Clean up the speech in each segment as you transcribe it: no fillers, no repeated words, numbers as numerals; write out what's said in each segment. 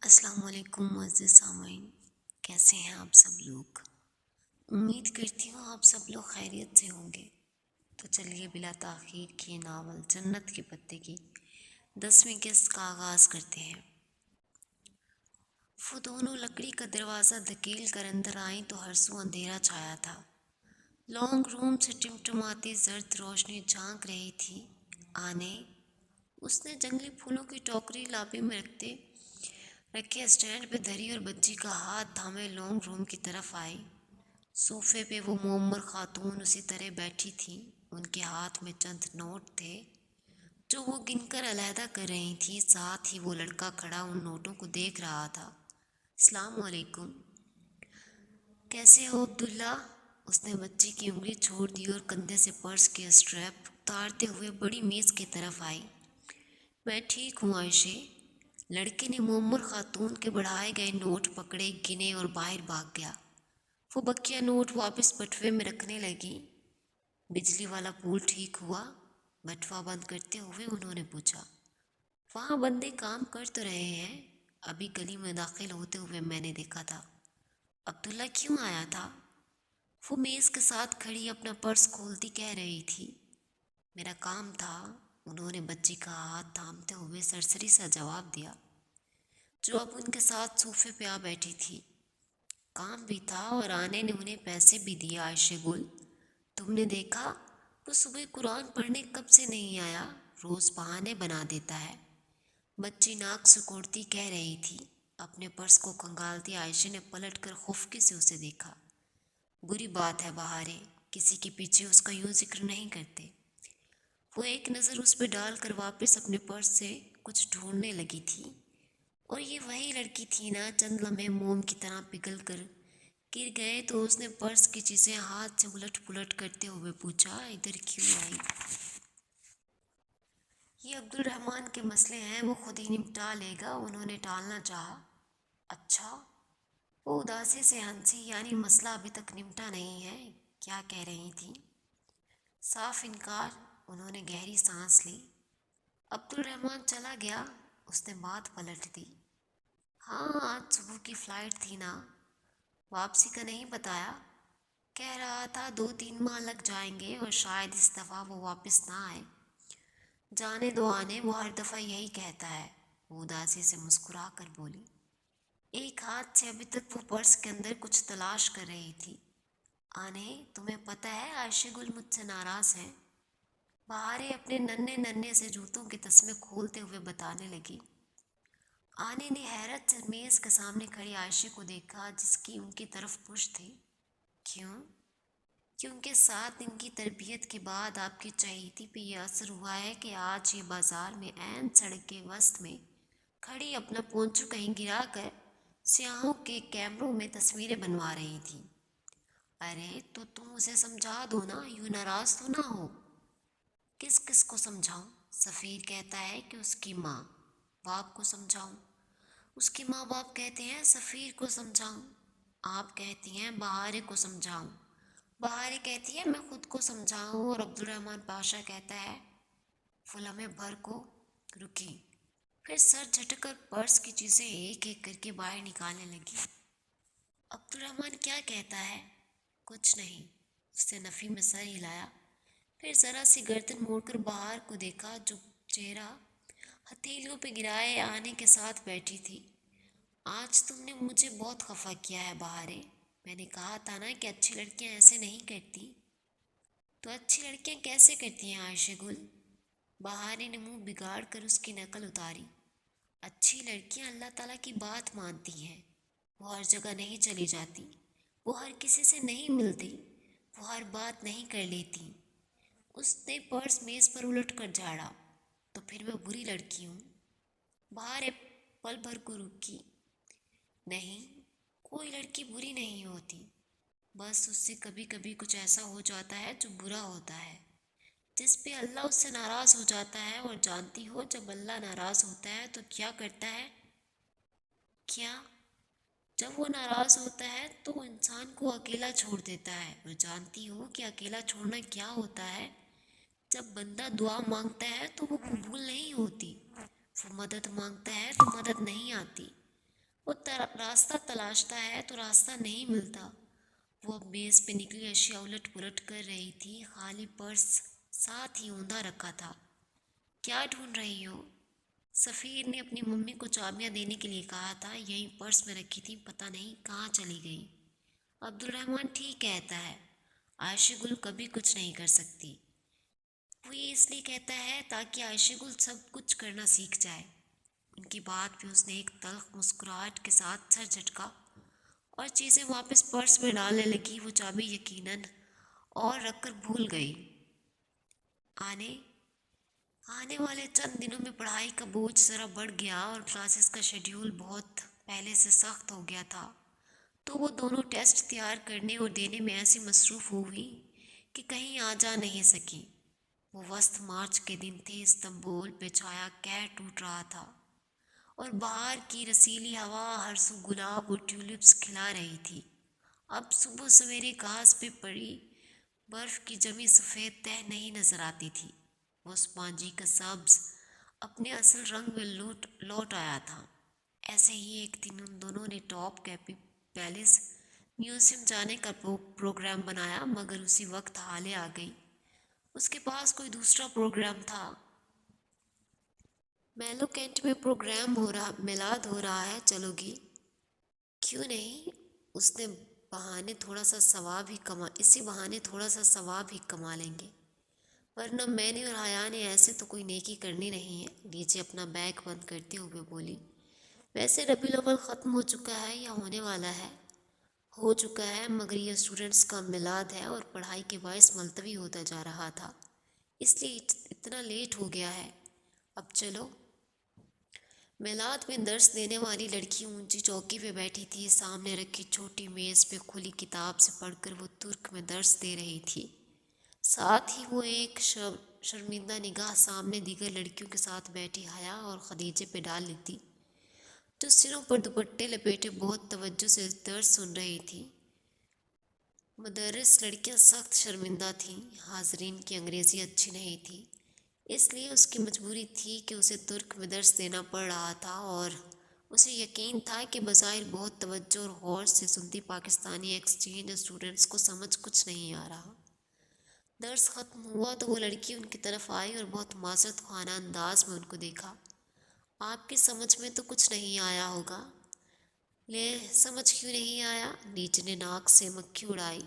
السلام علیکم معزز سامعین، کیسے ہیں آپ سب لوگ؟ امید کرتی ہوں آپ سب لوگ خیریت سے ہوں گے۔ تو چلیے بلا تاخیر کی ناول جنت کے پتے کی 10ویں قسط کا آغاز کرتے ہیں۔ وہ دونوں لکڑی کا دروازہ دھکیل کر اندر آئیں تو ہر سو اندھیرا چھایا تھا۔ لانگ روم سے ٹمٹماتی زرد روشنی جھانک رہی تھی۔ آنے اس نے جنگلی پھولوں کی ٹوکری لابی میں رکھے اسٹینڈ پہ دھری اور بچی کا ہاتھ تھامے لانگ روم کی طرف آئی۔ صوفے پہ وہ معمر خاتون اسی طرح بیٹھی تھی۔ ان کے ہاتھ میں چند نوٹ تھے جو وہ گن کر علیحدہ کر رہی تھی۔ ساتھ ہی وہ لڑکا کھڑا ان نوٹوں کو دیکھ رہا تھا۔ السلام علیکم، کیسے ہو عبداللہ؟ اس نے بچی کی انگلی چھوڑ دی اور کندھے سے پرس کے اسٹریپ اتارتے ہوئے بڑی میز کی طرف آئی۔ میں ٹھیک ہوں عائشہ۔ لڑکے نے معمر خاتون کے بڑھائے گئے نوٹ پکڑے، گنے اور باہر بھاگ گیا۔ وہ بقیہ نوٹ واپس بٹوے میں رکھنے لگی۔ بجلی والا پول ٹھیک ہوا؟ بٹوا بند کرتے ہوئے انہوں نے پوچھا۔ وہاں بندے کام کر تو رہے ہیں، ابھی گلی میں داخل ہوتے ہوئے میں نے دیکھا تھا۔ عبداللہ کیوں آیا تھا؟ وہ میز کے ساتھ کھڑی اپنا پرس کھولتی کہہ رہی تھی۔ میرا کام تھا، انہوں نے بچی کا ہاتھ تھامتے ہوئے سرسری سا جواب دیا، جو اب ان کے ساتھ صوفے پہ آ بیٹھی تھی۔ کام بھی تھا اور آنے نے انہیں پیسے بھی دیے۔ عائشہ گل، تم نے دیکھا وہ صبح قرآن پڑھنے کب سے نہیں آیا؟ روز بہانے بنا دیتا ہے، بچی ناک سکوڑتی کہہ رہی تھی۔ اپنے پرس کو کھنگالتی عائشہ نے پلٹ کر خفقے سے اسے دیکھا۔ بری بات ہے بہارے، کسی کے پیچھے اس کا یوں ذکر نہیں کرتے۔ وہ ایک نظر اس پہ ڈال کر واپس اپنے پرس سے کچھ ڈھونڈنے لگی تھی۔ اور یہ وہی لڑکی تھی نا؟ چند لمحے موم کی طرح پگھل کر گر گئے تو اس نے پرس کی چیزیں ہاتھ سے الٹ پلٹ کرتے ہوئے پوچھا، ادھر کیوں آئی؟ یہ عبد الرحمن کے مسئلے ہیں، وہ خود ہی نپٹا لے گا، انہوں نے ٹالنا چاہا۔ اچھا؟ وہ اداسی سے ہنسی، یعنی مسئلہ ابھی تک نمٹا نہیں ہے؟ کیا کہہ رہی تھی؟ صاف انکار۔ انہوں نے گہری سانس لی۔ عبد الرحمن چلا گیا؟ اس نے بات پلٹ دی۔ ہاں، آج صبح کی فلائٹ تھی نا، واپسی کا نہیں بتایا؟ کہہ رہا تھا 2-3 ماہ لگ جائیں گے اور شاید اس دفعہ وہ واپس نہ آئے۔ جانے دو آنے، وہ ہر دفعہ یہی کہتا ہے، وہ اداسی سے مسکرا کر بولی۔ ایک ہاتھ سے ابھی تک وہ پرس کے اندر کچھ تلاش کر رہی تھی۔ آنے، تمہیں پتہ ہے عائشہ گل مجھ سے ناراض ہے، بہارے اپنے ننھے ننھے سے جوتوں کے تسمے کھولتے ہوئے بتانے لگی۔ آنے نے حیرت سے میز کے سامنے کھڑی عائشہ کو دیکھا جس کی ان کی طرف پشت تھی۔ کیوں؟ کیونکہ 7 دن کی تربیت کے بعد آپ کی چہیتی پہ یہ اثر ہوا ہے کہ آج یہ بازار میں عین سڑک کے وسط میں کھڑی اپنا پونچو کہیں گرا کر سیاحوں کے کیمروں میں تصویریں بنوا رہی تھی۔ ارے تو تم اسے سمجھا دو نا، یوں ناراض تو نہ ہو۔ کس کس کو سمجھاؤں؟ سفیر کہتا ہے کہ اس کی ماں باپ کو سمجھاؤں، اس کے ماں باپ کہتے ہیں سفیر کو سمجھاؤں، آپ کہتی ہیں بہارے کو سمجھاؤں، بہارے کہتی ہے میں خود کو سمجھاؤں، اور عبد الرحمن پاشا کہتا ہے۔ وہ لمحے بھر کو رکی، پھر سر جھٹک کر پرس کی چیزیں ایک ایک کر کے باہر نکالنے لگی۔ عبد الرحمن کیا کہتا ہے؟ کچھ نہیں، اس نے نفی میں سر ہلایا، پھر ذرا سی گردن موڑ کر بہار کو دیکھا جو چہرہ ہتھیلیوں پہ گرائے آنے کے ساتھ بیٹھی تھی۔ آج تم نے مجھے بہت خفا کیا ہے بہارے، میں نے کہا تھا نا کہ اچھی لڑکیاں ایسے نہیں کرتی۔ تو اچھی لڑکیاں کیسے کرتی ہیں عائشہ گل؟ بہارے نے منہ بگاڑ کر اس کی نقل اتاری۔ اچھی لڑکیاں اللہ تعالیٰ کی بات مانتی ہیں، وہ ہر جگہ نہیں چلی جاتی، وہ ہر کسی سے نہیں ملتی، وہ ہر بات نہیں کر لیتی۔ اس نے پرس میز پر الٹ کر جھاڑا۔ تو پھر میں بری لڑکی ہوں؟ بہار پل بھر کو رکی۔ نہیں، کوئی لڑکی بری نہیں ہوتی، بس اس سے کبھی کبھی کچھ ایسا ہو جاتا ہے جو برا ہوتا ہے، جس پہ اللہ اس سے ناراض ہو جاتا ہے، اور جانتی ہو جب اللہ ناراض ہوتا ہے تو کیا کرتا ہے؟ کیا؟ جب وہ ناراض ہوتا ہے تو وہ انسان کو اکیلا چھوڑ دیتا ہے، اور جانتی ہو کہ اکیلا چھوڑنا کیا ہوتا ہے؟ جب بندہ دعا مانگتا ہے تو وہ قبول نہیں ہوتی، وہ مدد مانگتا ہے تو مدد نہیں آتی، راستہ تلاشتا ہے تو راستہ نہیں ملتا۔ وہ اب میز پہ نکلی اشیاء الٹ پلٹ کر رہی تھی، خالی پرس ساتھ ہی اوندا رکھا تھا۔ کیا ڈھونڈ رہی ہو؟ سفیر نے اپنی ممی کو چابیاں دینے کے لیے کہا تھا، یہیں پرس میں رکھی تھی، پتہ نہیں کہاں چلی گئی۔ عبد الرحمن ٹھیک کہتا ہے، عائشہ گل کبھی کچھ نہیں کر سکتی۔ وہ یہ اس لیے کہتا ہے تاکہ عائشہ گل سب کچھ کرنا سیکھ جائے۔ ان کی بات پہ اس نے ایک تلخ مسکراہٹ کے ساتھ سر جھٹکا اور چیزیں واپس پرس میں ڈالنے لگی۔ وہ چابی یقیناً اور رکھ کر بھول گئی۔ آنے آنے والے چند دنوں میں پڑھائی کا بوجھ ذرا بڑھ گیا اور کلاسز کا شیڈیول بہت پہلے سے سخت ہو گیا تھا، تو وہ دونوں ٹیسٹ تیار کرنے اور دینے میں ایسی مصروف ہوئی کہ کہیں آ جا نہیں سکی۔ وہ وسط مارچ کے دن تھے، استنبول پہ چھایا قہر ٹوٹ رہا تھا اور باہر کی رسیلی ہوا ہر سو گلاب اور ٹیولپس کھلا رہی تھی۔ اب صبح سویرے گھاس پہ پڑی برف کی جمی سفید تہ نہیں نظر آتی تھی، وہ اسپانجی کا سبز اپنے اصل رنگ میں لوٹ آیا تھا۔ ایسے ہی ایک دن ان دونوں نے ٹاپ کیپی پیلس میوزیم جانے کا پروگرام بنایا، مگر اسی وقت حالے آ گئی۔ اس کے پاس کوئی دوسرا پروگرام تھا۔ میلو کینٹ میں پروگرام ہو رہا، میلاد ہو رہا ہے، چلو گی؟ کیوں نہیں؟ اس نے اسی بہانے تھوڑا سا ثواب ہی کما لیں گے، ورنہ میں نے اور حیا نے ایسے تو کوئی نیکی کرنی نہیں ہے۔ نیچے اپنا بیگ بند کرتے ہوئے بولی، ویسے ربیع الاول ختم ہو چکا ہے یا ہونے والا ہے؟ ہو چکا ہے، مگر یہ اسٹوڈنٹس کا میلاد ہے اور پڑھائی کے باعث ملتوی ہوتا جا رہا تھا، اس لیے اتنا لیٹ ہو گیا ہے۔ اب چلو۔ میلاد میں درس دینے والی لڑکی اونچی چوکی پہ بیٹھی تھی، سامنے رکھی چھوٹی میز پہ کھلی کتاب سے پڑھ کر وہ ترک میں درس دے رہی تھی۔ ساتھ ہی وہ ایک شرمندہ نگاہ سامنے دیگر لڑکیوں کے ساتھ بیٹھی حیا اور خدیجے پہ ڈال لیتی، جو سروں پر دوپٹے لپیٹے بہت توجہ سے درس سن رہی تھی۔ مدرس لڑکیاں سخت شرمندہ تھیں، حاضرین کی انگریزی اچھی نہیں تھی، اس لیے اس کی مجبوری تھی کہ اسے ترک میں درس دینا پڑ رہا تھا، اور اسے یقین تھا کہ بظاہر بہت توجہ اور غور سے سنتی پاکستانی ایکسچینج اسٹوڈنٹس کو سمجھ کچھ نہیں آ رہا۔ درس ختم ہوا تو وہ لڑکی ان کی طرف آئی اور بہت معذرت خواہ انداز میں ان کو دیکھا۔ آپ کی سمجھ میں تو کچھ نہیں آیا ہوگا۔ لے، سمجھ کیوں نہیں آیا؟ نیچے نے ناک سے مکھی اڑائی۔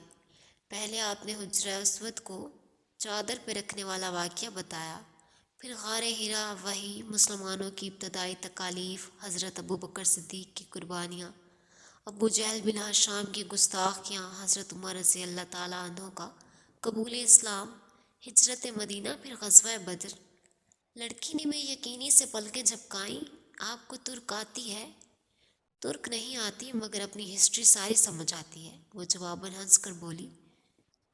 پہلے آپ نے حجرہ اسود کو چادر پہ رکھنے والا واقعہ بتایا، پھر غار ہرا، وحی، مسلمانوں کی ابتدائی تکالیف، حضرت ابو بکر صدیق کی قربانیاں، ابو جہل بن ہشام کی گستاخیاں، حضرت عمر رضی اللہ تعالیٰ عنہ کا قبول اسلام، ہجرت مدینہ، پھر غزوہ بدر۔ لڑکی نے میں یقینی سے پلکیں جھپکائیں۔ آپ کو ترک آتی ہے؟ ترک نہیں آتی، مگر اپنی ہسٹری ساری سمجھ آتی ہے، وہ جواباً ہنس کر بولی۔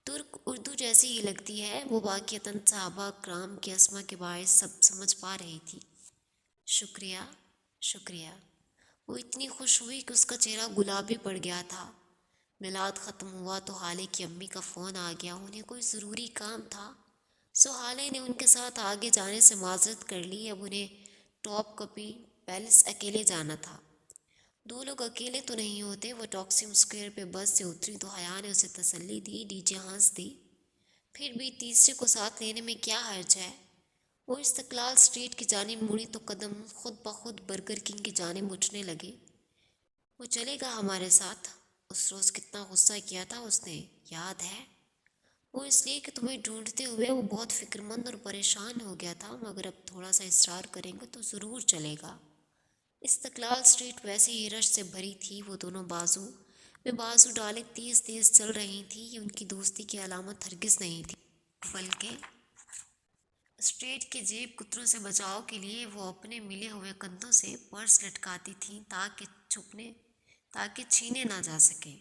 ترک اردو جیسی ہی لگتی ہے۔ وہ واقعتاً صحابہ کرام کے اسما کے باعث سب سمجھ پا رہی تھی۔ شکریہ، شکریہ۔ وہ اتنی خوش ہوئی کہ اس کا چہرہ گلابی پڑ گیا تھا۔ میلاد ختم ہوا تو حالے کی امی کا فون آ گیا، انہیں کوئی ضروری کام تھا، سو حالے نے ان کے ساتھ آگے جانے سے معذرت کر لی۔ اب انہیں ٹاپ کپی پیلس اکیلے جانا تھا۔ دو لوگ اکیلے تو نہیں ہوتے۔ وہ ٹاکسیم اسکوائر پہ بس سے اتری تو حیا نے اسے تسلی دی، نیچے ہنس دی، پھر بھی تیسرے کو ساتھ لینے میں کیا حرج ہے؟ وہ استقلال اسٹریٹ کی جانب مڑی تو قدم خود بخود برگر کنگ کی جانب اٹھنے لگے۔ وہ چلے گا ہمارے ساتھ؟ اس روز کتنا غصہ کیا تھا اس نے، یاد ہے؟ وہ اس لیے کہ تمہیں ڈھونڈتے ہوئے وہ بہت فکر مند اور پریشان ہو گیا تھا، مگر اب تھوڑا سا اصرار کریں گے تو ضرور چلے گا۔ استقلال اسٹریٹ ویسے ہی رش سے بھری تھی، وہ دونوں بازو میں بازو ڈالے تیز تیز چل رہی تھی۔ یہ ان کی دوستی کی علامت ہرگز نہیں تھی، بلکہ اسٹریٹ کے جیب کتروں سے بچاؤ کے لیے وہ اپنے ملے ہوئے کندھوں سے پرس لٹکاتی تھیں تاکہ چھینے نہ جا سکے۔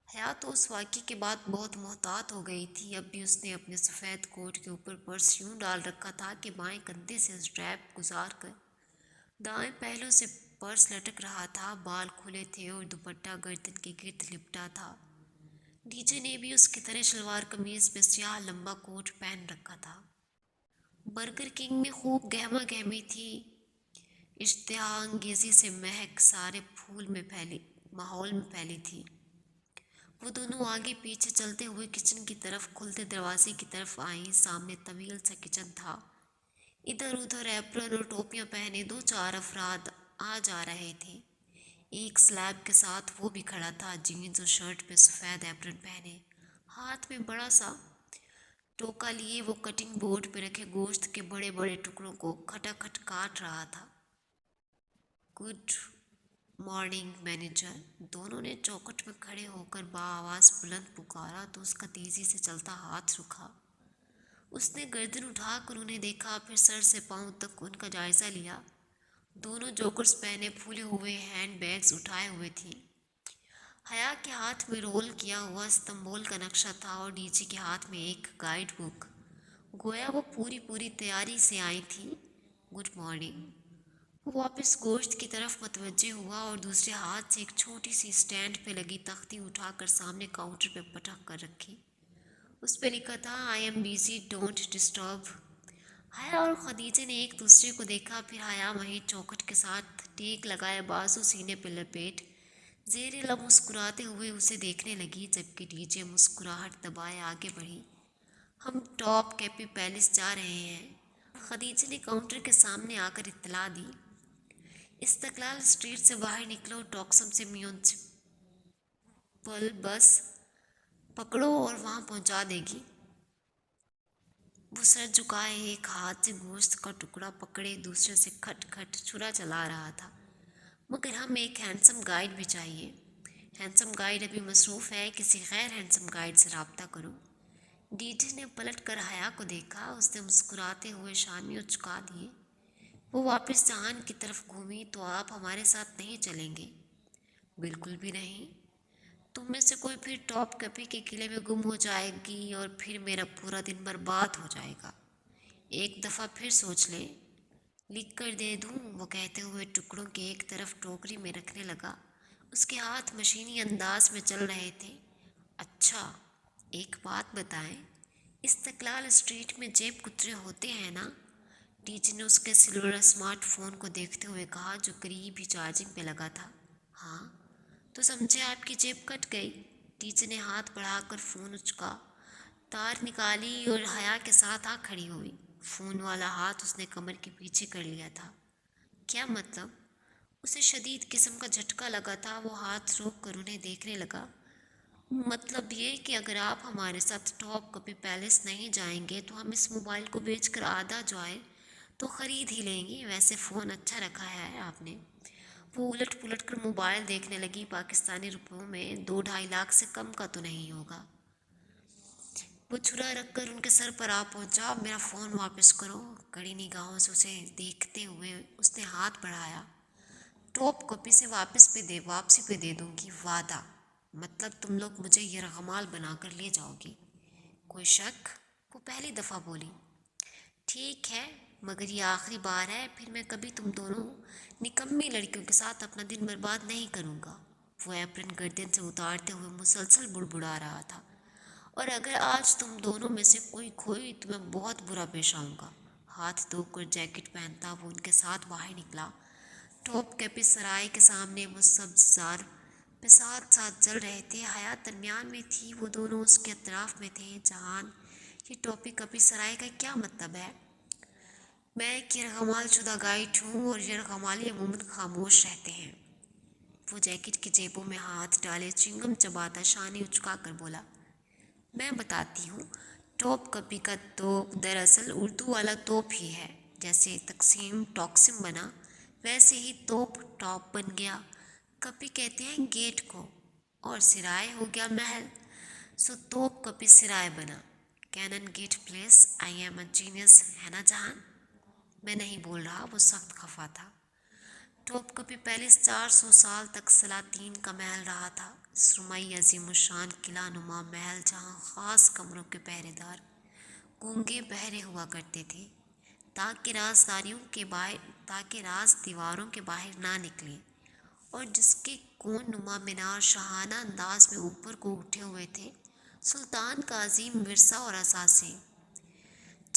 حیا تو اس واقعے کے بعد بہت محتاط ہو گئی تھی۔ اب بھی اس نے اپنے سفید کوٹ کے اوپر پرس یوں ڈال رکھا تھا کہ بائیں کندھے سے اسٹریپ گزار کر دائیں پہلو سے پرس لٹک رہا تھا۔ بال کھلے تھے اور دوپٹہ گردن کے گرد لپٹا تھا۔ ڈیجے نے بھی اس کی طرح شلوار قمیض پہ سیاہ لمبا کوٹ پہن رکھا تھا۔ برگر کنگ میں خوب گہما گہمی تھی۔ اشتہا انگیزی سے مہک سارے ماحول میں پھیلی تھی۔ وہ دونوں آگے پیچھے چلتے ہوئے کچن کی طرف کھلتے دروازے کی طرف آئیں۔ سامنے طویل سا کچن تھا، ادھر ادھر ایپرن اور ٹوپیاں پہنے دو چار افراد آ جا رہے تھے۔ ایک سلیب کے ساتھ وہ بھی کھڑا تھا، جینز اور شرٹ پہ سفید ایپرن پہنے، ہاتھ میں بڑا سا ٹوکا لیے وہ کٹنگ بورڈ پہ رکھے گوشت کے بڑے بڑے ٹکڑوں کو کھٹاکھٹ کاٹ رہا تھا۔ گڈ مارننگ مینیجر، دونوں نے چوکھٹ میں کھڑے ہو کر بآواز بلند پکارا تو اس کا تیزی سے چلتا ہاتھ رکا۔ اس نے گردن اٹھا کر انہیں دیکھا، پھر سر سے پاؤں تک ان کا جائزہ لیا۔ دونوں جوکرز پہنے پھولے ہوئے ہینڈ بیگز اٹھائے ہوئے تھی۔ حیا کے ہاتھ میں رول کیا ہوا استنبول کا نقشہ تھا اور ڈی جی کے ہاتھ میں ایک گائیڈ بک، گویا وہ پوری تیاری سے آئی تھی۔ Good morning. وہ واپس گوشت کی طرف متوجہ ہوا اور دوسرے ہاتھ سے ایک چھوٹی سی اسٹینڈ پہ لگی تختی اٹھا کر سامنے کاؤنٹر پہ پٹک کر رکھی۔ اس پہ لکھا تھا I am busy don't disturb. حیا اور خدیجہ نے ایک دوسرے کو دیکھا، پھر حیا وہیں چوکھٹ کے ساتھ ٹیک لگائے بازو سینے پہ لپیٹ زیر لب مسکراتے ہوئے اسے دیکھنے لگی، جبکہ ڈی جے مسکراہٹ دبائے آگے بڑھی۔ ہم ٹاپ کیپی پیلس جا رہے ہیں، خدیجہ نے کاؤنٹر کے سامنے آ کر اطلاع دی۔ استقلال اسٹریٹ سے باہر نکلو، ٹاکسم سے میونسپل بس پکڑو اور وہاں پہنچا دے گی۔ وہ سر جھکائے ایک ہاتھ سے گوشت کا ٹکڑا پکڑے دوسرے سے کھٹ کھٹ چھرا چلا رہا تھا۔ مگر ہمیں ایک ہینڈسم گائیڈ بھی چاہیے۔ ہینڈسم گائیڈ ابھی مصروف ہے، کسی غیر ہینڈسم گائیڈ سے رابطہ کرو۔ ڈی جی نے پلٹ کر حیا کو دیکھا، اس نے مسکراتے ہوئے شانیوں جھکا دیے۔ وہ واپس جہان کی طرف گھومی، تو آپ ہمارے ساتھ نہیں چلیں گے؟ بالکل بھی نہیں۔ تم میں سے کوئی پھر ٹاپ کپی کے قلعے میں گم ہو جائے گی اور پھر میرا پورا دن برباد ہو جائے گا۔ ایک دفعہ پھر سوچ لیں۔ لکھ کر دے دوں؟ وہ کہتے ہوئے ٹکڑوں کے ایک طرف ٹوکری میں رکھنے لگا۔ اس کے ہاتھ مشینی انداز میں چل رہے تھے۔ اچھا، ایک بات بتائیں، استقلال اسٹریٹ میں جیب کترے ہوتے ہیں نا؟ ڈی جی نے اس کے سلور اسمارٹ فون کو دیکھتے ہوئے کہا، جو قریب ہی چارجنگ پہ لگا تھا۔ ہاں، تو سمجھے آپ کی جیب کٹ گئی؟ ڈی جی نے ہاتھ بڑھا کر فون اچکا، تار نکالی اور حیا کے ساتھ آ کھڑی ہوئی۔ فون والا ہاتھ اس نے کمر کے پیچھے کر لیا تھا۔ کیا مطلب؟ اسے شدید قسم کا جھٹکا لگا تھا۔ وہ ہاتھ روک کر انہیں دیکھنے لگا۔ مطلب یہ کہ اگر آپ ہمارے ساتھ ٹاپ کپی پیلس نہیں جائیں گے تو ہم اس موبائل کو بیچ کر آدھا جو آئے تو خرید ہی لیں گے۔ ویسے فون اچھا رکھا ہے آپ نے۔ وہ الٹ پلٹ کر موبائل دیکھنے لگی۔ پاکستانی روپیوں میں 2-2.5 لاکھ سے کم کا تو نہیں ہوگا۔ وہ چھرا رکھ کر ان کے سر پر آ پہنچا۔ میرا فون واپس کرو۔ کڑی نگاہوں سے اسے دیکھتے ہوئے اس نے ہاتھ بڑھایا۔ ٹاپ کاپی سے واپسی پہ دے دوں گی، وعدہ۔ مطلب تم لوگ مجھے یرغمال بنا کر لے جاؤ گی؟ کوئی شک؟ وہ پہلی دفعہ بولی۔ ٹھیک ہے، مگر یہ آخری بار ہے، پھر میں کبھی تم دونوں نکمی لڑکیوں کے ساتھ اپنا دن برباد نہیں کروں گا۔ وہ ایپرن گردن سے اتارتے ہوئے مسلسل بڑبڑا رہا تھا۔ اور اگر آج تم دونوں میں سے کوئی کھوئی تو میں بہت برا پیش آؤں گا۔ ہاتھ دھو کر جیکٹ پہنتا وہ ان کے ساتھ باہر نکلا۔ ٹاپ کیپی سرائے کے سامنے وہ سبزار پہ ساتھ چل رہے تھے۔ حیا درمیان میں تھی، وہ دونوں اس کے اطراف میں تھے۔ جہان، یہ ٹاپ کیپی سرائے کا کیا مطلب ہے؟ میں ایک یرغمال شدہ گائیڈ ہوں اور یرغمالی عموماً خاموش رہتے ہیں۔ وہ جیکٹ کی جیبوں میں ہاتھ ڈالے چنگم چباتا شانے اچکا کر بولا، میں بتاتی ہوں۔ ٹاپ کپی کا توپ دراصل اردو والا توپ ہی ہے۔ جیسے تقسیم ٹاکسم بنا، ویسے ہی توپ ٹاپ بن گیا۔ کپی کہتے ہیں گیٹ کو، اور سرائے ہو گیا محل، سو توپ کپی سرائے بنا۔ Cannon gate palace, I am a genius, ہے نا جہان؟ میں نہیں بول رہا، وہ سخت خفا تھا۔ ٹاپ کپی پیلس 400 سال تک سلاطین کا محل رہا تھا۔ سرمئی عظیم الشان قلعہ نما محل، جہاں خاص کمروں کے پہرے دار گونگے بہرے ہوا کرتے تھے تاکہ راز دیواروں کے باہر نہ نکلیں، اور جس کے کون نما مینار شاہانہ انداز میں اوپر کو اٹھے ہوئے تھے۔ سلطان کا عظیم ورثہ اور اثاثے،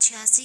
86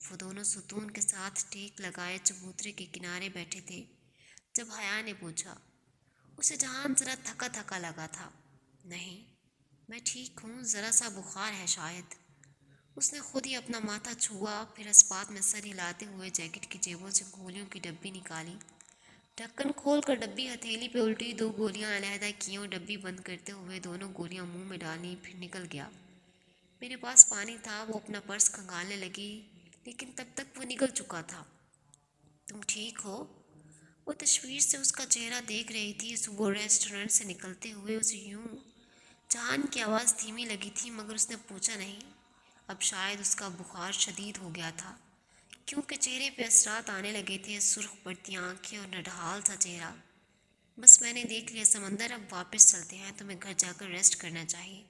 وہ دونوں ستون کے ساتھ ٹیک لگائے چبوترے کے کنارے بیٹھے تھے جب حیا نے پوچھا۔ اسے جہان ذرا تھکا تھکا لگا تھا۔ نہیں، میں ٹھیک ہوں، ذرا سا بخار ہے شاید۔ اس نے خود ہی اپنا ماتھا چھوا، پھر اسپات میں سر ہلاتے ہوئے جیکٹ کی جیبوں سے گولیوں کی ڈبی نکالی۔ ڈھکن کھول کر ڈبی ہتھیلی پہ الٹی، 2 گولیاں علیحدہ کیں، ڈبی بند کرتے ہوئے دونوں گولیاں منہ میں ڈالیں، پھر نکل گیا۔ میرے پاس پانی تھا، وہ اپنا پرس کھنگالنے لگی، لیکن تب تک وہ نکل چکا تھا۔ تم ٹھیک ہو؟ وہ تشویش سے اس کا چہرہ دیکھ رہی تھی۔ صبح ریسٹورنٹ سے نکلتے ہوئے اسے یوں جہان کی آواز دھیمی لگی تھی، مگر اس نے پوچھا نہیں۔ اب شاید اس کا بخار شدید ہو گیا تھا، کیونکہ چہرے پہ اثرات آنے لگے تھے، سرخ پڑتی آنکھیں اور نڈھال سا چہرہ۔ بس میں نے دیکھ لیا سمندر، اب واپس چلتے ہیں، تمہیں گھر جا کر ریسٹ کرنا چاہیے۔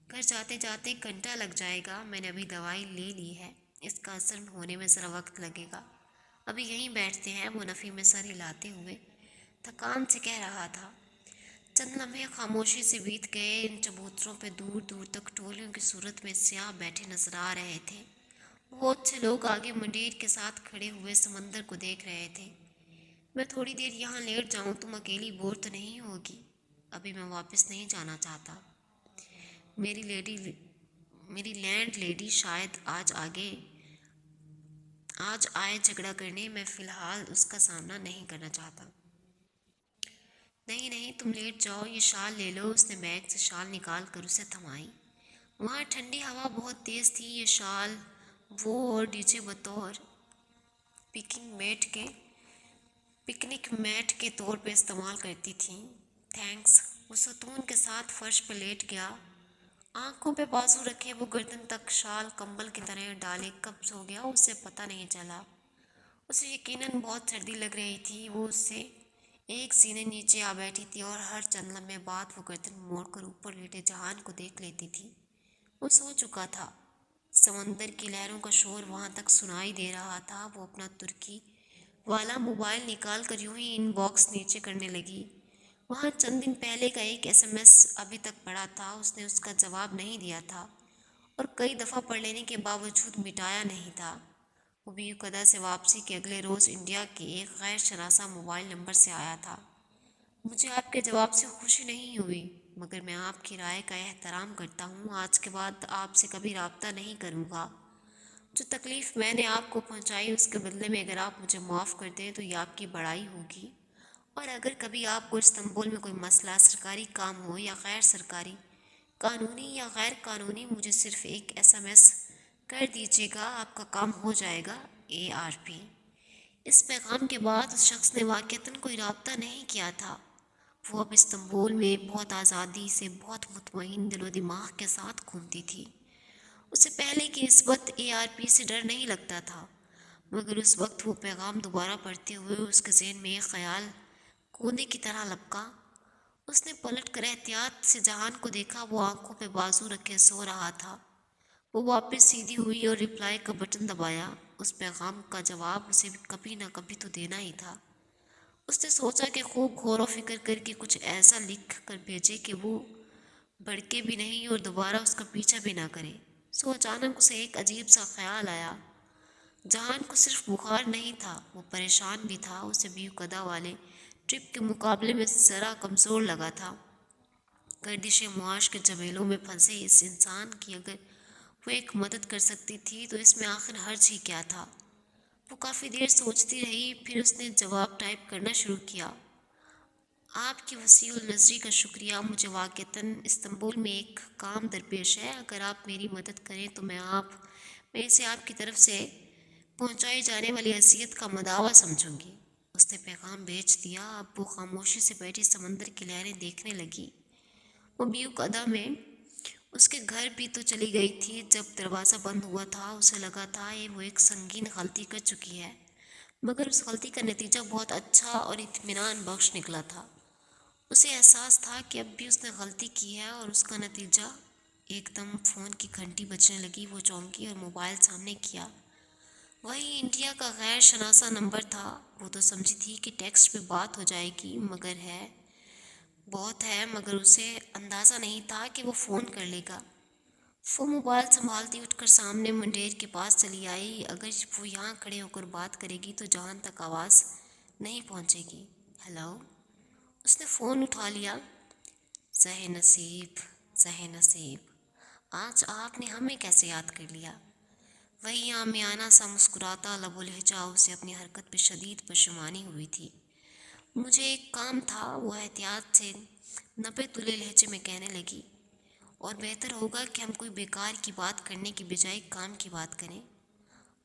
گھر جاتے جاتے 1 گھنٹہ لگ جائے گا، میں نے ابھی دوائی لے لی ہے، اس کا اثر ہونے میں ذرا وقت لگے گا۔ ابھی یہیں بیٹھتے ہیں، وہ نفی میں سر ہلاتے ہوئے تھکان سے کہہ رہا تھا۔ چند لمحے خاموشی سے بیت گئے۔ ان چبوتروں پہ دور دور تک ٹولیوں کی صورت میں سیاہ بیٹھے نظر آ رہے تھے۔ بہت سے لوگ آگے منڈیر کے ساتھ کھڑے ہوئے سمندر کو دیکھ رہے تھے۔ میں تھوڑی دیر یہاں لیٹ جاؤں، تم اکیلی بور تو نہیں ہوگی؟ ابھی میں واپس نہیں جانا چاہتا۔ میری لینڈ لیڈی شاید آج آئے جھگڑا کرنے، میں فی الحال اس کا سامنا نہیں کرنا چاہتا۔ نہیں نہیں، تم لیٹ جاؤ، یہ شال لے لو۔ اس نے بیگ سے شال نکال کر اسے تھمائی۔ وہاں ٹھنڈی ہوا بہت تیز تھی۔ یہ شال وہ اور ڈی جے بطور پکنک میٹ کے طور پہ استعمال کرتی تھیں۔ تھینکس۔ وہ ستون کے ساتھ فرش پہ لیٹ گیا، آنکھوں پہ بازو رکھے، وہ گردن تک شال کمبل کی طرح ڈالے کب سو گیا اسے پتہ نہیں چلا۔ اسے یقیناً بہت سردی لگ رہی تھی۔ وہ اس سے ایک سینے نیچے آ بیٹھی تھی اور ہر چند لمحے بعد وہ گردن موڑ کر اوپر لیٹے جہان کو دیکھ لیتی تھی۔ وہ سو چکا تھا۔ سمندر کی لہروں کا شور وہاں تک سنائی دے رہا تھا۔ وہ اپنا ترکی والا موبائل نکال کر یوں ہی ان باکس نیچے کرنے لگی۔ وہاں چند دن پہلے کا ایک SMS ابھی تک پڑا تھا۔ اس نے اس کا جواب نہیں دیا تھا اور کئی دفعہ پڑھ لینے کے باوجود مٹایا نہیں تھا۔ وہ بیوقدہ سے واپسی کے اگلے روز انڈیا کے ایک غیر شناسا موبائل نمبر سے آیا تھا۔ مجھے آپ کے جواب سے خوشی نہیں ہوئی، مگر میں آپ کی رائے کا احترام کرتا ہوں۔ آج کے بعد آپ سے کبھی رابطہ نہیں کروں گا۔ جو تکلیف میں نے آپ کو پہنچائی، اس کے بدلے میں اگر آپ مجھے معاف کر دیں تو یہ آپ کی بڑائی ہوگی۔ اور اگر کبھی آپ کو استنبول میں کوئی مسئلہ، سرکاری کام ہو یا غیر سرکاری، قانونی یا غیر قانونی، مجھے صرف ایک SMS کر دیجیے گا، آپ کا کام ہو جائے گا۔ ARP۔ اس پیغام کے بعد اس شخص نے واقعتاً کوئی رابطہ نہیں کیا تھا۔ وہ اب استنبول میں بہت آزادی سے، بہت مطمئن دل و دماغ کے ساتھ گھومتی تھی۔ اسے پہلے کی نسبت ARP سے ڈر نہیں لگتا تھا، مگر اس وقت وہ پیغام دوبارہ پڑھتے ہوئے اس کے ذہن میں ایک خیال کونے کی طرح لپکا۔ اس نے پلٹ کر احتیاط سے جہان کو دیکھا۔ وہ آنکھوں پہ بازو رکھے سو رہا تھا۔ وہ واپس سیدھی ہوئی اور رپلائی کا بٹن دبایا۔ اس پیغام کا جواب اسے کبھی نہ کبھی تو دینا ہی تھا۔ اس نے سوچا کہ خوب غور و فکر کر کے کچھ ایسا لکھ کر بھیجے کہ وہ بھڑکے بھی نہیں اور دوبارہ اس کا پیچھا بھی نہ کرے۔ اچانک اسے ایک عجیب سا خیال آیا۔ جہان کو صرف بخار نہیں تھا، وہ پریشان بھی تھا۔ اسے بیوقدہ والے ٹرپ کے مقابلے میں ذرا کمزور لگا تھا۔ گردش معاش کے جھمیلوں میں پھنسے اس انسان کی اگر وہ ایک مدد کر سکتی تھی تو اس میں آخر حرج ہی کیا تھا؟ وہ کافی دیر سوچتی رہی، پھر اس نے جواب ٹائپ کرنا شروع کیا۔ آپ کی وسیع النظری کا شکریہ۔ مجھے واقعتاً استنبول میں ایک کام درپیش ہے۔ اگر آپ میری مدد کریں تو میں اسے آپ کی طرف سے پہنچائی جانے والی اذیت کا مداوع سمجھوں گی۔ اس نے پیغام بھیج دیا۔ اب وہ خاموشی سے بیٹھی سمندر کی لہریں دیکھنے لگی۔ وہ بیوقدہ میں اس کے گھر بھی تو چلی گئی تھی۔ جب دروازہ بند ہوا تھا اسے لگا تھا وہ ایک سنگین غلطی کر چکی ہے، مگر اس غلطی کا نتیجہ بہت اچھا اور اطمینان بخش نکلا تھا۔ اسے احساس تھا کہ اب بھی اس نے غلطی کی ہے اور اس کا نتیجہ۔ ایک دم فون کی گھنٹی بجنے لگی۔ وہ چونکی اور موبائل سامنے کیا۔ وہی انڈیا کا غیر شناسا نمبر تھا۔ وہ تو سمجھی تھی کہ ٹیکسٹ پہ بات ہو جائے گی، مگر اسے اندازہ نہیں تھا کہ وہ فون کر لے گا۔ وہ موبائل سنبھالتی اٹھ کر سامنے منڈیر کے پاس چلی آئی. اگر وہ یہاں کھڑے ہو کر بات کرے گی تو جان تک آواز نہیں پہنچے گی. ہیلو. اس نے فون اٹھا لیا. زہ نصیب، زہ نصیب، آج آپ نے ہمیں کیسے یاد کر لیا؟ وہی عامیانہ سا مسکراتا لب و لہجہ. اسے اپنی حرکت پہ شدید پشیمانی ہوئی تھی. مجھے ایک کام تھا، وہ احتیاط سے نپے تلے لہجے میں کہنے لگی. اور بہتر ہوگا کہ ہم کوئی بیکار کی بات کرنے کی بجائے کام کی بات کریں.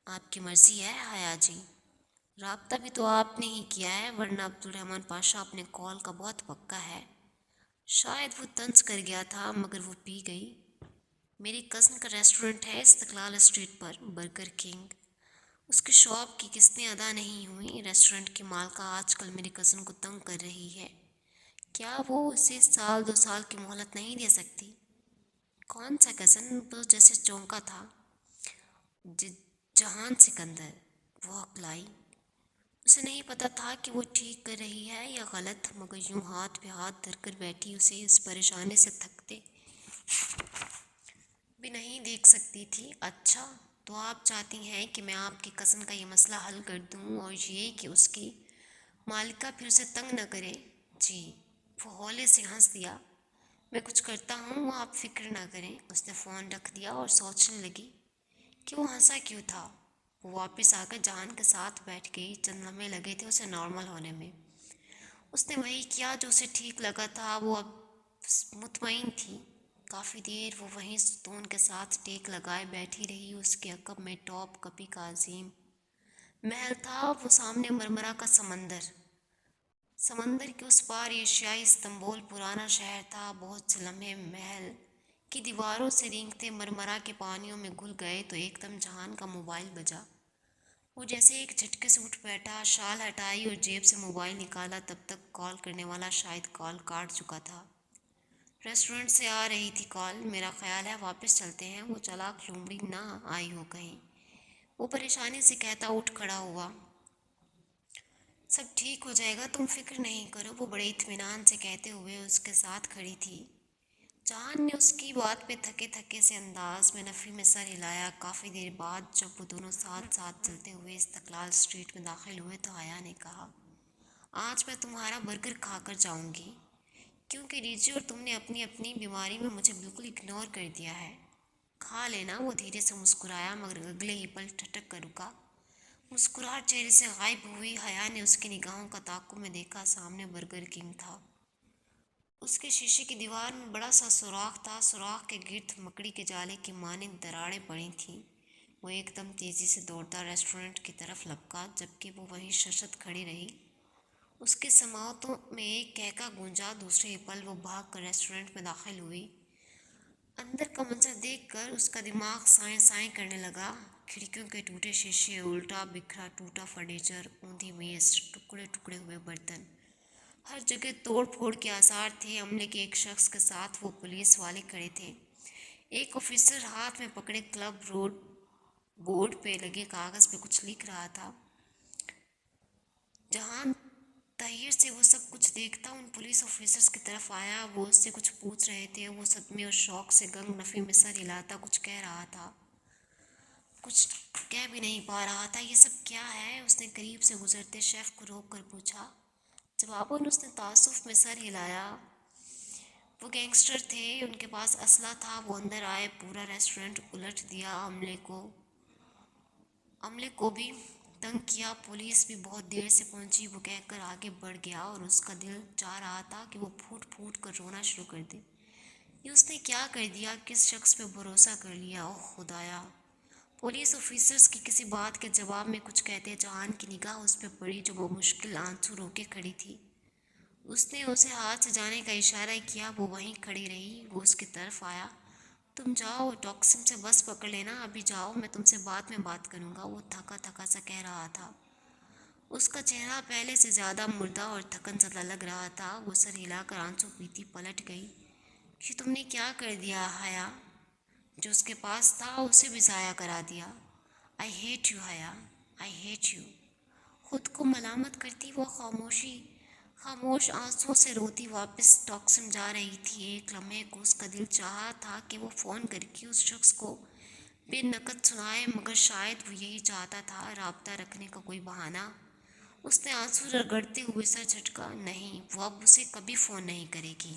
آپ کی مرضی ہے حیا جی. رابطہ بھی تو آپ نے ہی کیا ہے، ورنہ عبدالرحمن پاشا اپنے کال کا بہت پکا ہے. شاید وہ طنز کر گیا تھا مگر وہ پی گئی. میری کزن کا ریسٹورنٹ ہے استقلال اسٹریٹ پر، برگر کنگ. اس کی شاپ کی قسطیں ادا نہیں ہوئیں. ریسٹورنٹ کی مالکہ آج کل میری کزن کو تنگ کر رہی ہے. کیا وہ اسے 1-2 سال کی مہلت نہیں دے سکتی؟ کون سا کزن؟ وہ جیسے چونکا تھا. جہان سکندر. وہ ہکلائی. اسے نہیں پتا تھا کہ وہ ٹھیک کر رہی ہے یا غلط، مگر یوں ہاتھ پہ ہاتھ دھر کر بیٹھی اسے اس پریشانی سے تھکتے بھی نہیں دیکھ سکتی تھی. اچھا، تو آپ چاہتی ہیں کہ میں آپ کی کزن کا یہ مسئلہ حل کر دوں اور یہ کہ اس کی مالکہ پھر اسے تنگ نہ کرے؟ جی. وہ ہولے سے ہنس دیا. میں کچھ کرتا ہوں، آپ فکر نہ کریں. اس نے فون رکھ دیا اور سوچنے لگی کہ وہ ہنسا کیوں تھا. وہ واپس آ کر جان کے ساتھ بیٹھ گئی. چند لمحے لگے تھے اسے نارمل ہونے میں. اس نے وہی کیا جو اسے ٹھیک لگا تھا. وہ اب مطمئن تھی. کافی دیر وہ وہیں ستون کے ساتھ ٹیک لگائے بیٹھی رہی. اس کے عقب میں ٹاپ کپی کا عظیم محل تھا. وہ سامنے مرمرہ کا سمندر. سمندر کے اس پار ایشیائی استنبول پرانا شہر تھا. بہت سے لمحے محل کی دیواروں سے رینگتے مرمرہ کے پانیوں میں گھل گئے تو ایک دم جہان کا موبائل بجا. وہ جیسے ایک جھٹکے سے اٹھ بیٹھا، شال ہٹائی اور جیب سے موبائل نکالا. تب تک کال کرنے والا شاید کال کاٹ چکا تھا. ریسٹورنٹ سے آ رہی تھی کال. میرا خیال ہے واپس چلتے ہیں. وہ چالاک لومڑی نہ آئی ہو کہیں، وہ پریشانی سے کہتا اٹھ کھڑا ہوا. سب ٹھیک ہو جائے گا، تم فکر نہیں کرو. وہ بڑے اطمینان سے کہتے ہوئے اس کے ساتھ کھڑی تھی. جان نے اس کی بات پہ تھکے تھکے سے انداز میں نفی میں سر ہلایا. کافی دیر بعد جب وہ دونوں ساتھ ساتھ چلتے ہوئے استقلال اسٹریٹ میں داخل ہوئے تو حیا نے کہا، آج میں تمہارا برگر کھا کر جاؤں گی کیونکہ ریجی اور تم نے اپنی اپنی بیماری میں مجھے بالکل اگنور کر دیا ہے. کھا لینا. وہ دھیرے سے مسکرایا مگر اگلے ہی پل ٹھٹک کر رکا. مسکراہٹ چہرے سے غائب ہوئی. حیا نے اس کی نگاہوں کا تعاقب میں دیکھا. سامنے برگر کنگ تھا. اس کے شیشے کی دیوار میں بڑا سا سوراخ تھا. سوراخ کے گرد مکڑی کے جالے کی مانند دراڑیں پڑی تھیں. وہ ایک دم تیزی سے دوڑتا ریسٹورنٹ کی طرف لپکا. جبکہ وہ وہیں ششت کھڑی رہی، اس کے سماعتوں میں ایک کہکا گونجا. دوسرے ہی پل وہ بھاگ کر ریسٹورنٹ میں داخل ہوئی. اندر کا منظر دیکھ کر اس کا دماغ سائیں سائیں کرنے لگا. کھڑکیوں کے ٹوٹے شیشے، الٹا بکھرا ٹوٹا فرنیچر، اوندھی میز، ٹکڑے ٹکڑے ہوئے برتن، ہر جگہ توڑ پھوڑ کے آثار تھے. عملے کے ایک شخص کے ساتھ وہ پولیس والے کھڑے تھے. ایک آفیسر ہاتھ میں پکڑے کلب روڈ بورڈ پہ لگے کاغذ پہ کچھ لکھ رہا تھا. جہان تحیر سے وہ سب کچھ دیکھتا ان پولیس آفیسرز کی طرف آیا. وہ اس سے کچھ پوچھ رہے تھے. وہ صدمے اور شوق سے گنگ نفی میں سر ہلاتا کچھ کہہ رہا تھا، کچھ کہہ بھی نہیں پا رہا تھا. یہ سب کیا ہے؟ اس نے قریب سے گزرتے شیف کو روک کر پوچھا. جواباً اس نے تعصف میں سر ہلایا. وہ گینگسٹر تھے، ان کے پاس اسلحہ تھا. وہ اندر آئے، پورا ریسٹورنٹ الٹ دیا. عملے کو بھی تنگ کیا. پولیس بھی بہت دیر سے پہنچی. وہ کہہ کر آگے بڑھ گیا اور اس کا دل چاہ رہا تھا کہ وہ پھوٹ پھوٹ کر رونا شروع کر دے. یہ اس نے کیا کر دیا؟ کس شخص پہ بھروسہ کر لیا؟ اوہ خدایا! پولیس آفیسرز کی کسی بات کے جواب میں کچھ کہتے جہان کی نگاہ اس پہ پڑی جو وہ مشکل آنسو روکے کھڑی تھی. اس نے اسے ہاتھ سے جانے کا اشارہ کیا. وہ وہیں کھڑی رہی. وہ اس کی طرف آیا. تم جاؤ، ٹاکسم سے بس پکڑ لینا. ابھی جاؤ، میں تم سے بعد میں بات کروں گا. وہ تھکا تھکا سا کہہ رہا تھا. اس کا چہرہ پہلے سے زیادہ مردہ اور تھکن زدہ لگ رہا تھا. وہ سر ہلا کر آنسو پیتی پلٹ گئی. یہ تم نے کیا کر دیا حیا؟ جو اس کے پاس تھا اسے بھی ضائع کرا دیا. آئی ہیٹ یو حیا، آئی ہیٹ یو. خود کو ملامت کرتی وہ خاموشی خاموش آنسوں سے روتی واپس ٹاکسم جا رہی تھی۔ ایک لمحے کو اس کا دل چاہا تھا کہ وہ فون کر کے اس شخص کو بے نقد سنائے، مگر شاید وہ یہی چاہتا تھا، رابطہ رکھنے کا کوئی بہانہ۔ اس نے آنسو رگڑتے ہوئے سر جھٹکا۔ نہیں، وہ اب اسے کبھی فون نہیں کرے گی۔